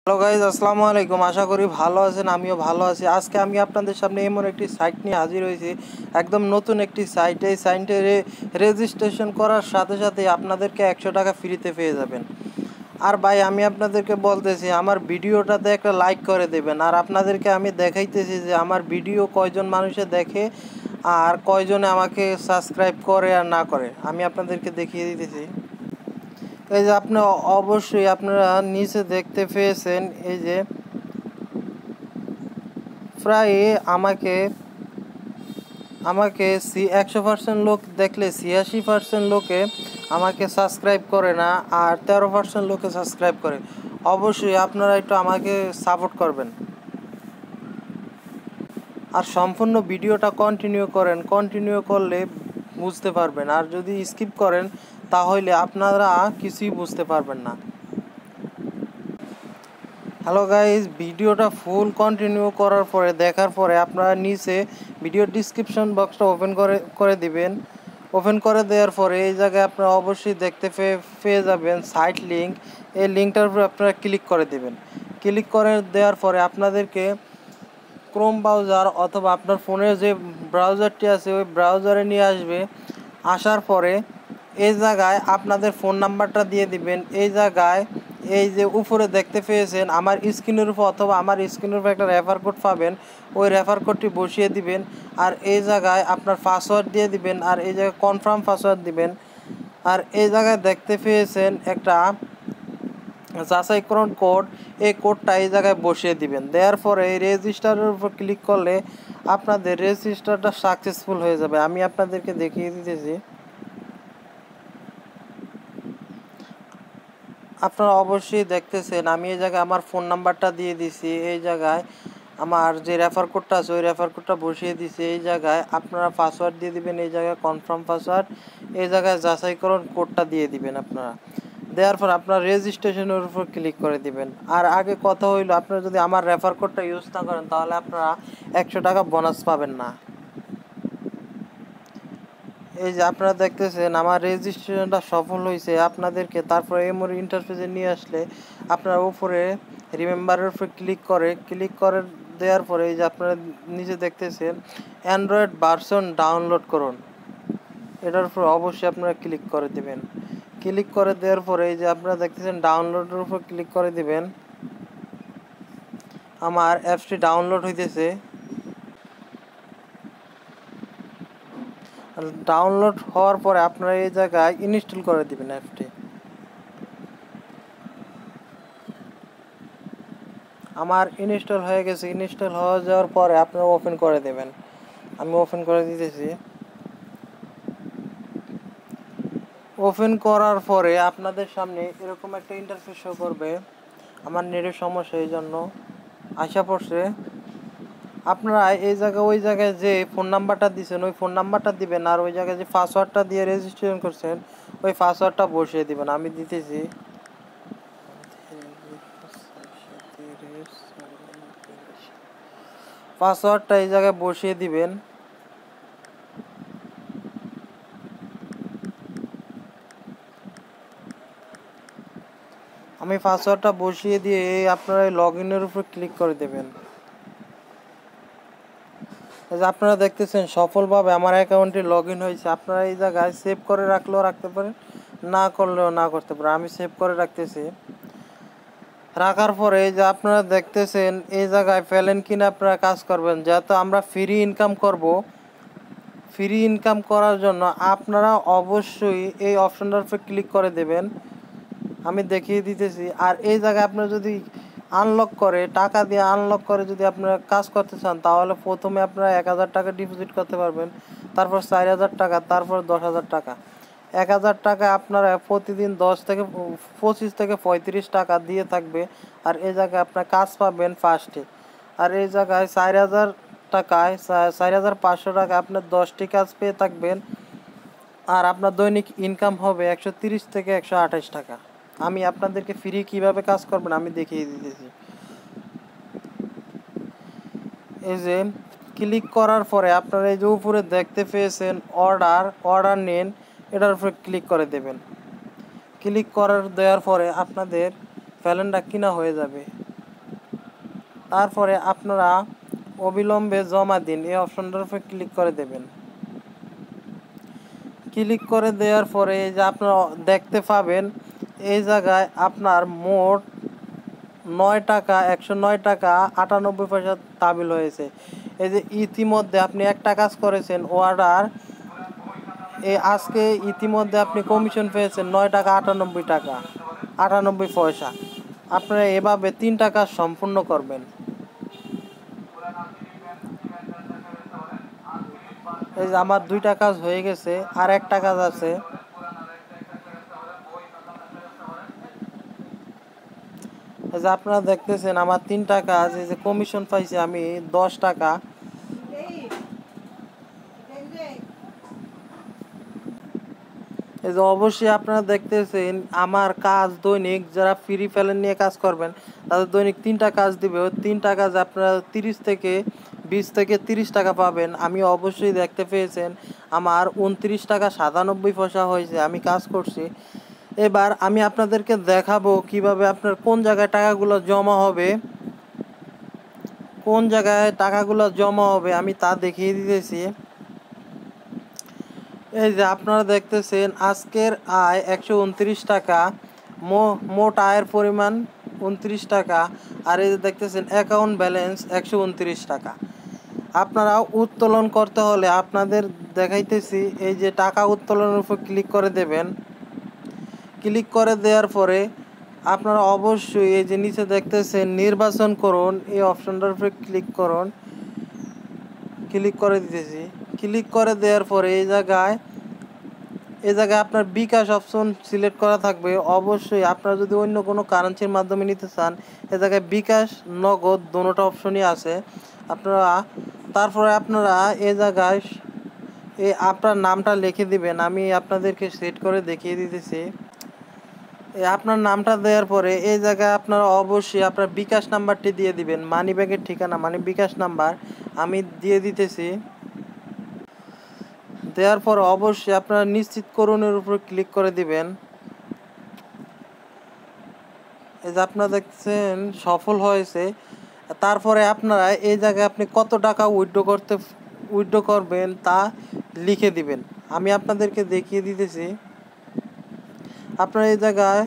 Hello guys, আসসালামু আলাইকুম। আশা করি ভালো আছেন, আমিও ভালো আছি। আজকে আমি আপনাদের সামনে এমন একটি সাইট নিয়ে হাজির হয়েছি, একদম নতুন একটি সাইট। এই সাইটে রেজিস্ট্রেশন করার সাথে সাথে আপনাদেরকে 100 টাকা ফ্রিতে পেয়ে যাবেন। আর ভাই, আমি আপনাদেরকে বলতেছি আমার ভিডিওটাতে একটা লাইক করে দেবেন। আর আপনাদেরকে আমি দেখাইতেছি যে আমার ভিডিও কয়জন মানুষে দেখে আর কয়জনে আমাকে সাবস্ক্রাইব করে আর না করে, আমি আপনাদেরকে দেখিয়ে দিতেছি। এই যে আপনি অবশ্যই আপনারা নিচে দেখতে পেয়েছেন, এই যে প্রায় আমাকে 100% লোক দেখলে 86% লোকে আমাকে সাবস্ক্রাইব করে না, আর 13% লোকে সাবস্ক্রাইব করে। অবশ্যই আপনারা একটু আমাকে সাপোর্ট করবেন আর সম্পূর্ণ ভিডিওটা কন্টিনিউ করলে বুঝতে পারবেন। আর যদি স্কিপ করেন তাহলে আপনারা কিছুই বুঝতে পারবেন না। হ্যালো গাইজ, ভিডিওটা ফুল কন্টিনিউ করার পরে দেখার পরে আপনারা নিচে ভিডিও ডিসক্রিপশন বক্সটা ওপেন করে দিবেন। ওপেন করে দেওয়ার পরে এই জায়গায় আপনারা অবশ্যই দেখতে পেয়ে যাবেন সাইট লিঙ্ক। এই লিঙ্কটার উপরে আপনারা ক্লিক করে দেবেন। ক্লিক করে দেওয়ার পরে আপনাদেরকে ক্রোম ব্রাউজার অথবা আপনার ফোনের যে ব্রাউজারটি আছে ওই ব্রাউজারে নিয়ে আসবে। আসার পরে এই জায়গায় আপনাদের ফোন নাম্বারটা দিয়ে দিবেন। এই জায়গায় এই যে উপরে দেখতে পেয়েছেন আমার স্ক্রিনের উপর অথবা আমার স্ক্রিনের উপর একটা রেফার কোড পাবেন, ওই রেফার কোডটি বসিয়ে দিবেন। আর এই জায়গায় আপনার পাসওয়ার্ড দিয়ে দিবেন, আর এই জায়গায় কনফার্ম পাসওয়ার্ড দিবেন। আর এই জায়গায় দেখতে পেয়েছেন একটা যাচাইকরণ কোড, এই কোডটা এই জায়গায় বসিয়ে দিবেন। দেওয়ার পরে এই রেজিস্টারের উপর ক্লিক করলে আপনাদের রেজিস্টারটা সাকসেসফুল হয়ে যাবে। আমি আপনাদেরকে দেখিয়ে দিতেছি। আপনারা অবশ্যই দেখতেছেন আমি এই জায়গায় আমার ফোন নাম্বারটা দিয়ে দিছি, এই জায়গায় আমার যে রেফার কোডটা আছে ওই রেফার কোডটা বসিয়ে দিছি। এই জায়গায় আপনারা পাসওয়ার্ড দিয়ে দিবেন, এই জায়গায় কনফার্ম পাসওয়ার্ড, এই জায়গায় যাচাইকরণ কোডটা দিয়ে দিবেন। আপনারা দেওয়ার পর আপনার রেজিস্ট্রেশনের উপর ক্লিক করে দিবেন। আর আগে কথা হইলো, আপনারা যদি আমার রেফার কোডটা ইউজ না করেন তাহলে আপনারা 100 টাকা বোনাস পাবেন না। এই যে আপনারা দেখতেছেন আমার রেজিস্ট্রেশনটা সফল হয়েছে আপনাদেরকে। তারপরে এমন ইন্টারফেসে নিয়ে আসলে আপনারা উপরে রিমেম্বারের উপরে ক্লিক করে দেওয়ার পরে এই যে আপনারা নিচে দেখতেছেন অ্যান্ড্রয়েড ভার্সন ডাউনলোড করুন, এটার উপর অবশ্যই আপনারা ক্লিক করে দিবেন। ক্লিক করে দেওয়ার পরে এই যে আপনারা দেখতেছেন ডাউনলোডের উপর ক্লিক করে দিবেন। আমার অ্যাপসটি ডাউনলোড হইতেছে। ডাউনলোড হওয়ার পরে আপনারা এই জায়গায় ইনস্টল করে দিবেন অ্যাপটি। আমার ইনস্টল হয়ে গেছে। ইনস্টল হয়ে যাওয়ার পরে আপনারা ওপেন করে দেবেন। আমি ওপেন করে দিতেছি। ওপেন করার পরে আপনাদের সামনে এরকম একটা ইন্টারফেস শো করবে। আমার নেটের সমস্যা, এই জন্য আশা পড়ছে। আপনারা এই জায়গায় ওই জায়গায় যে ফোন নাম্বারটা দিয়েছেন ওই ফোন নাম্বারটা দিবেন, আর ওই জায়গায় যে পাসওয়ার্ডটা দিয়ে রেজিস্ট্রেশন করছেন ওই পাসওয়ার্ডটা বসিয়ে দিবেন। আমি দিতেছি। পাসওয়ার্ডটা এই জায়গায় বসিয়ে দিবেন। আমি পাসওয়ার্ডটা বসিয়ে দিয়ে আপনারা লগ ইনের উপর ক্লিক করে দেবেন। এই যে আপনারা দেখতেছেন সফলভাবে আমার অ্যাকাউন্টে লগ ইন হয়েছে। আপনারা এই জায়গায় সেভ করে রাখলেও রাখতে পারেন, না করলেও না করতে পারেন। আমি সেভ করে রাখতেছি। রাখার পরে এই যে আপনারা দেখতেছেন এই জায়গায় ফেলেন কিনা আপনারা কাজ করবেন। যেহেতু আমরা ফ্রি ইনকাম করব, ফ্রি ইনকাম করার জন্য আপনারা অবশ্যই এই অপশনটার উপর ক্লিক করে দেবেন। আমি দেখিয়ে দিতেছি। আর এই জায়গায় আপনারা যদি আনলক করে টাকা দিয়ে আনলক করে যদি আপনারা কাজ করতে চান তাহলে প্রথমে আপনারা 1000 টাকা ডিপোজিট করতে পারবেন, তারপর 4000 টাকা, তারপর 10,000 টাকা। 1000 টাকা আপনারা প্রতিদিন 25 থেকে 35 টাকা দিয়ে থাকবে। আর এই জায়গায় আপনার কাজ পাবেন ফার্স্টে। আর এই জায়গায় 4000 টাকায় 4500 টাকা আপনার 10টি কাজ পেয়ে থাকবেন। আর আপনার দৈনিক ইনকাম হবে 130 থেকে 128 টাকা। আমি আপনাদেরকে ফ্রি কিভাবে কাজ করবেন আমি দেখিয়ে দিতেছি। এই যে ক্লিক করার পরে আপনারা এই যে উপরে দেখতে পেয়েছেন অর্ডার নেন, এটার উপরে ক্লিক করে দেবেন। ক্লিক দেওয়ার পরে আপনাদের প্যালেনটা কিনা হয়ে যাবে। তারপরে আপনারা অবিলম্বে জমা দিন এই অপশনটার উপর ক্লিক করে দেবেন। ক্লিক করে দেওয়ার পরে এই যে আপনারা দেখতে পাবেন এই জায়গায় আপনার মোট ৯ টাকা ১০৯ টাকা ৯৮ পয়সা তাবিল হয়েছে। এই যে ইতিমধ্যে আপনি একটা কাজ করেছেন অর্ডার, আজকে ইতিমধ্যে আপনি কমিশন পেয়েছেন ৯ টাকা ৯৮ টাকা ৯৮ পয়সা। আপনারা এভাবে ৩টা কাজ সম্পূর্ণ করবেন। এই যে আমার 2টা কাজ হয়ে গেছে, আর একটা কাজ আছে। এই যে আপনারা দেখতেছেন আমার 3টা কাজ, এই যে কমিশন পাইছি আমি 10 টাকা। এই যে অবশ্যই আপনারা দেখতেছেন আমার কাজ দৈনিক, যারা ফ্রি ফেলেন নিয়ে কাজ করবেন তাদের দৈনিক 3টা কাজ দিবে। ওই 3টা কাজ আপনারা 20 থেকে 30 টাকা পাবেন। আমি অবশ্যই দেখতে পেয়েছেন আমার 29 টাকা 97 পয়সা হয়েছে, আমি কাজ করছি। এবার আমি আপনাদেরকে দেখাবো কিভাবে আপনার কোন জায়গায় টাকাগুলো জমা হবে, আমি তা দেখিয়ে দিতেছি। এই যে আপনারা দেখতেছেন আজকের আয় 129 টাকা, মোট আয়ের পরিমাণ 29 টাকা। আর এই যে দেখতেছেন অ্যাকাউন্ট ব্যালেন্স 129 টাকা। আপনারা উত্তোলন করতে হলে আপনাদের দেখাইতেছি, এই যে টাকা উত্তোলনের উপর ক্লিক করে দেবেন। ক্লিক করে দেওয়ার পরে আপনারা অবশ্যই এই যে নিচে দেখতেছেন নির্বাচন করুন, এই অপশনটার উপরে ক্লিক করুন। ক্লিক করে দিতেছি। ক্লিক করে দেওয়ার পরে এই জায়গায় আপনার বিকাশ অপশন সিলেক্ট করা থাকবে। অবশ্যই আপনারা যদি অন্য কোনো কারেন্সির মাধ্যমে নিতে চান এই জায়গায় বিকাশ নগদ দুটোটা অপশনই আছে। তারপরে আপনারা এই জায়গায় আপনার নামটা লিখে দিবেন। আমি আপনাদেরকে সেট করে দেখিয়ে দিতেছি। আপনার নামটা দেওয়ার পরে এই জায়গায় আপনারা অবশ্যই আপনার বিকাশ নাম্বারটি দিয়ে দিবেন। মানি ব্যাগের ঠিকানা মানে বিকাশ নাম্বার আমি দিয়ে দিতেছি। দেওয়ার পর অবশ্যই আপনারা নিশ্চিতকরণের উপর ক্লিক করে দিবেন। এই যে আপনারা দেখছেন সফল হয়েছে। তারপরে আপনারা এই জায়গায় আপনি কত টাকা উইথড্র করবেন তা লিখে দিবেন। আমি আপনাদেরকে দেখিয়ে দিতেছি। আপনারা এই জায়গায়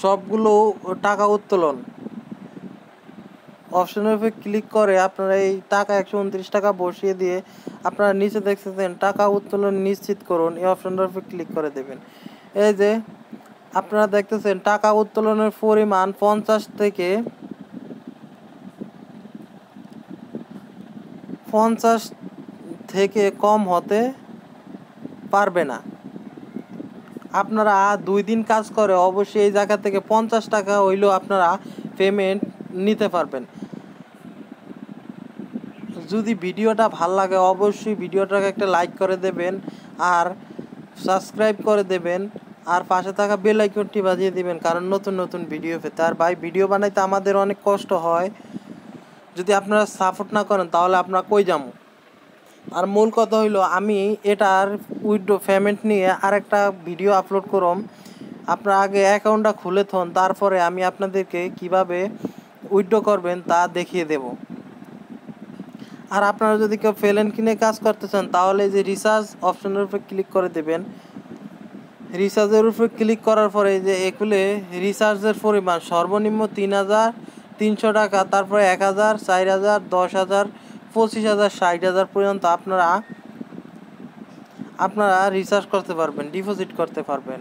সবগুলো টাকা উত্তোলন অপশনের উপরে ক্লিক করে আপনারা এই টাকা 129 টাকা বসিয়ে দিয়ে আপনারা নিচে দেখতেছেন টাকা উত্তোলন নিশ্চিত করুন, এই অপশনটার উপরে ক্লিক করে দেবেন। এই যে আপনারা দেখতেছেন টাকা উত্তোলনের পরিমাণ 50 থেকে কম হতে পারবে না। আপনারা 2 দিন কাজ করে অবশ্যই এই জায়গা থেকে 50 টাকা হইলেও আপনারা পেমেন্ট নিতে পারবেন। যদি ভিডিওটা ভাল লাগে অবশ্যই ভিডিওটাকে একটা লাইক করে দেবেন আর সাবস্ক্রাইব করে দেবেন আর পাশে থাকা বেল আইকনটি বাজিয়ে দিবেন, কারণ নতুন নতুন ভিডিও পেতে। আর ভাই ভিডিও বানাইতে আমাদের অনেক কষ্ট হয়, যদি আপনারা সাপোর্ট না করেন তাহলে আপনারা কই যাবো। আর মূল কথা হইলো আমি এটার উইথড্র পেমেন্ট নিয়ে আরেকটা ভিডিও আপলোড করম। আপনারা আগে অ্যাকাউন্টটা খুলে থন, তারপরে আমি আপনাদেরকে কিভাবে উইথড্র করবেন তা দেখিয়ে দেব। আর আপনারা যদি কেউ ফেলেন কিনে কাজ করতে চান তাহলে যে রিচার্জ অপশনের উপর ক্লিক করে দেবেন। রিচার্জের উপর ক্লিক করার পরে যে এগুলো রিচার্জের পরিমাণ সর্বনিম্ন 3,300 টাকা, তারপরে 1,000 4,000 10,000 25,000 60,000 পর্যন্ত আপনারা রিচার্জ করতে পারবেন, ডিপোজিট করতে পারবেন।